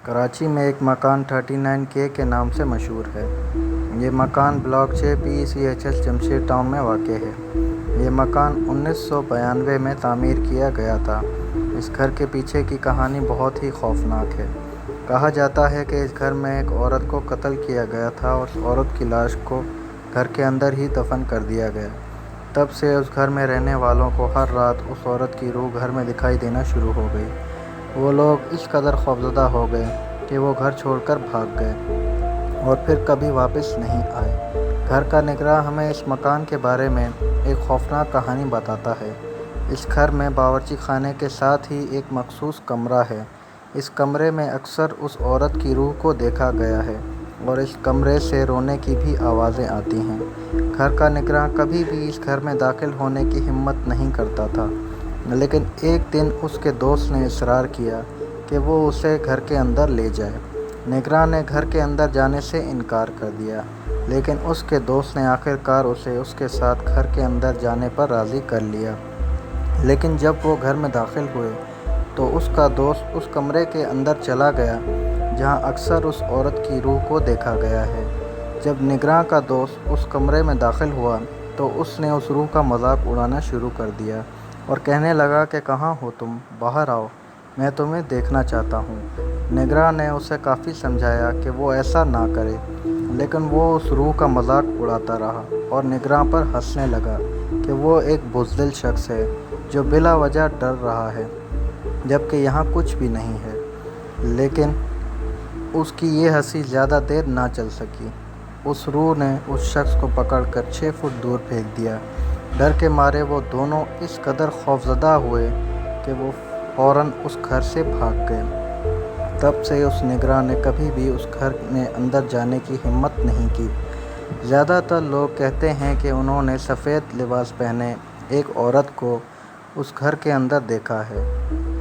کراچی میں ایک مکان 39K کے نام سے مشہور ہے۔ یہ مکان بلاک 6 PECHS جمشید ٹاؤن میں واقع ہے۔ یہ مکان 1992 میں تعمیر کیا گیا تھا۔ اس گھر کے پیچھے کی کہانی بہت ہی خوفناک ہے۔ کہا جاتا ہے کہ اس گھر میں ایک عورت کو قتل کیا گیا تھا اور اس عورت کی لاش کو گھر کے اندر ہی دفن کر دیا گیا۔ تب سے اس گھر میں رہنے والوں کو ہر رات اس عورت کی روح گھر میں دکھائی دینا شروع ہو گئی۔ وہ لوگ اس قدر خوفزدہ ہو گئے کہ وہ گھر چھوڑ کر بھاگ گئے اور پھر کبھی واپس نہیں آئے۔ گھر کا نگراں ہمیں اس مکان کے بارے میں ایک خوفناک کہانی بتاتا ہے۔ اس گھر میں باورچی خانے کے ساتھ ہی ایک مخصوص کمرہ ہے۔ اس کمرے میں اکثر اس عورت کی روح کو دیکھا گیا ہے اور اس کمرے سے رونے کی بھی آوازیں آتی ہیں۔ گھر کا نگراں کبھی بھی اس گھر میں داخل ہونے کی ہمت نہیں کرتا تھا، لیکن ایک دن اس کے دوست نے اصرار کیا کہ وہ اسے گھر کے اندر لے جائے۔ نگراں نے گھر کے اندر جانے سے انکار کر دیا، لیکن اس کے دوست نے آخر کار اسے اس کے ساتھ گھر کے اندر جانے پر راضی کر لیا۔ لیکن جب وہ گھر میں داخل ہوئے تو اس کا دوست اس کمرے کے اندر چلا گیا جہاں اکثر اس عورت کی روح کو دیکھا گیا ہے۔ جب نگراں کا دوست اس کمرے میں داخل ہوا تو اس نے اس روح کا مذاق اڑانا شروع کر دیا اور کہنے لگا کہ کہاں ہو تم؟ باہر آؤ، میں تمہیں دیکھنا چاہتا ہوں۔ نگراں نے اسے کافی سمجھایا کہ وہ ایسا نہ کرے، لیکن وہ اس روح کا مذاق اڑاتا رہا اور نگراں پر ہنسنے لگا کہ وہ ایک بزدل شخص ہے جو بلا وجہ ڈر رہا ہے، جبکہ یہاں کچھ بھی نہیں ہے۔ لیکن اس کی یہ ہنسی زیادہ دیر نہ چل سکی۔ اس روح نے اس شخص کو پکڑ کر 6 فٹ دور پھینک دیا۔ ڈر کے مارے وہ دونوں اس قدر خوفزدہ ہوئے کہ وہ فوراً اس گھر سے بھاگ گئے۔ تب سے اس نگراں نے کبھی بھی اس گھر میں اندر جانے کی ہمت نہیں کی۔ زیادہ تر لوگ کہتے ہیں کہ انہوں نے سفید لباس پہنے ایک عورت کو اس گھر کے اندر دیکھا ہے۔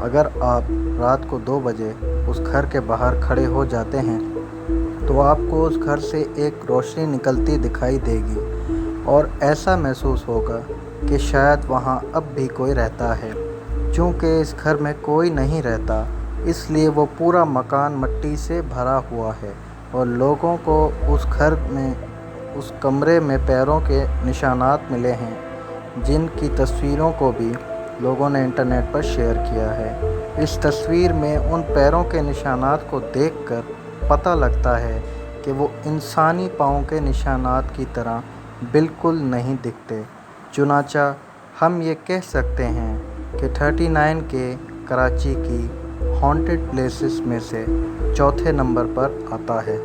اگر آپ رات کو 2 بجے اس گھر کے باہر کھڑے ہو جاتے ہیں تو آپ کو اس گھر سے ایک روشنی نکلتی دکھائی دے گی اور ایسا محسوس ہوگا کہ شاید وہاں اب بھی کوئی رہتا ہے۔ چونکہ اس گھر میں کوئی نہیں رہتا، اس لیے وہ پورا مکان مٹی سے بھرا ہوا ہے اور لوگوں کو اس گھر میں اس کمرے میں پیروں کے نشانات ملے ہیں، جن کی تصویروں کو بھی لوگوں نے انٹرنیٹ پر شیئر کیا ہے۔ اس تصویر میں ان پیروں کے نشانات کو دیکھ کر پتہ لگتا ہے کہ وہ انسانی پاؤں کے نشانات کی طرح بالکل نہیں دکھتے۔ چنانچہ ہم یہ کہہ سکتے ہیں کہ 39K کراچی کی ہانٹڈ پلیسز میں سے چوتھے نمبر پر آتا ہے۔